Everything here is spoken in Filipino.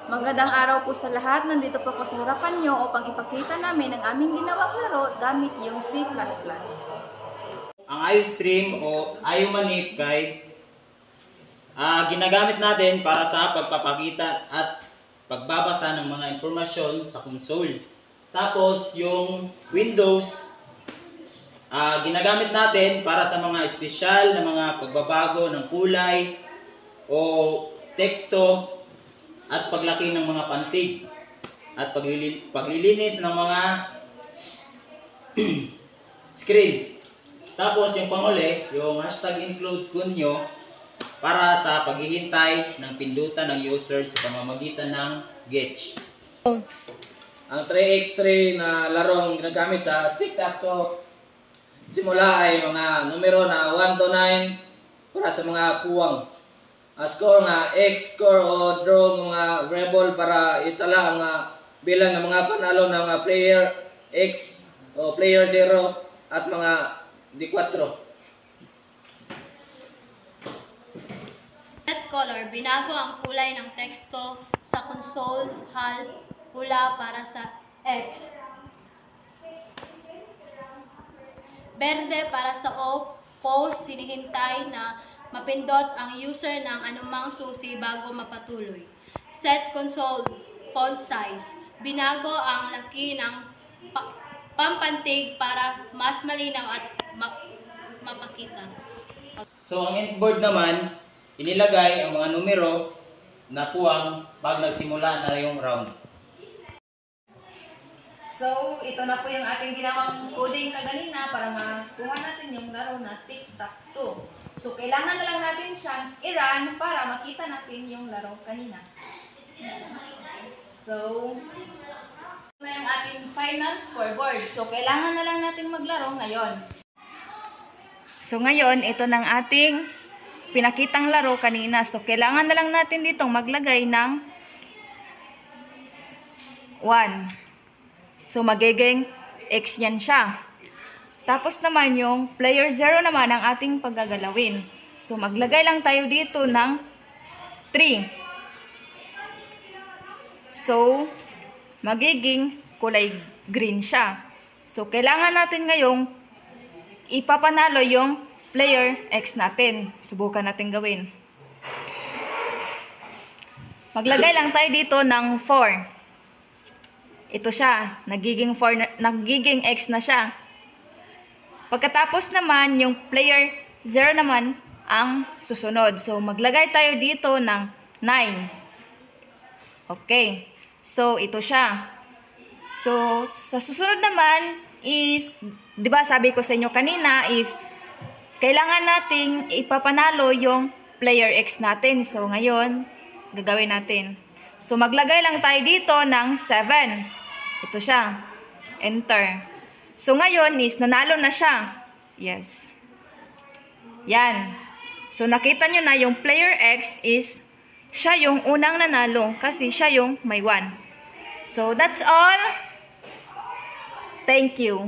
Magandang araw po sa lahat. Nandito po ako sa harapan nyo upang ipakita namin ang aming ginawang laro gamit yung C++. Ang IOStream o IOManip guide ginagamit natin para sa pagpapakita at pagbabasa ng mga impormasyon sa console. Tapos yung Windows ginagamit natin para sa mga espesyal na mga pagbabago ng kulay o teksto at paglaki ng mga pantig at paglilinis ng mga screen. Tapos yung panghuli, yung #include kunyo para sa paghihintay ng pindutan ng user sa pamamagitan ng Getch. Ang 3x3 na larong ginagamit sa tic-tac-toe simula ay mga numero na 1 to 9 para sa mga puwang. Score nga X score o draw mga variable para itala ang bilang ng mga panalo ng mga player X o player 0 at mga D4. Set color, binago ang kulay ng teksto sa console HAL, pula para sa X. Berde para sa O, pause, sinihintay na mapindot ang user ng anumang susi bago mapatuloy. Set console font size, binago ang laki ng pampantig para mas malinaw at mapakita. So ang inboard naman, inilagay ang mga numero na puwang pag nagsimula na yung round. So, ito na po yung ating ginawang coding kaganina para makuha natin yung laro na tic-tac-toe. So, kailangan na lang natin siyang i-run para makita natin yung laro kanina. So, ito na yung ating final scoreboard. So, kailangan na lang natin maglaro ngayon. So, ngayon, ito ng ating pinakitang laro kanina. So, kailangan na lang natin ditong maglagay ng 1. So, magiging X yan siya. Tapos naman yung player 0 naman ang ating paggagalawin. So, maglagay lang tayo dito ng 3. So, magiging kulay green siya. So, kailangan natin ngayong ipapanalo yung player X natin. Subukan natin gawin. Maglagay lang tayo dito ng 4. Ito siya, nagiging X na siya. Pagkatapos naman, yung player 0 naman ang susunod. So, maglagay tayo dito ng 9. Okay. So, ito siya. So, sa susunod naman is, di ba sabi ko sa inyo kanina is, kailangan nating ipapanalo yung player X natin. So, ngayon, gagawin natin. So, maglagay lang tayo dito ng 7. Ito siya. Enter. So, ngayon is nanalo na siya. Yes. Yan. So, nakita nyo na yung player X is siya yung unang nanalo kasi siya yung may 1. So, that's all. Thank you.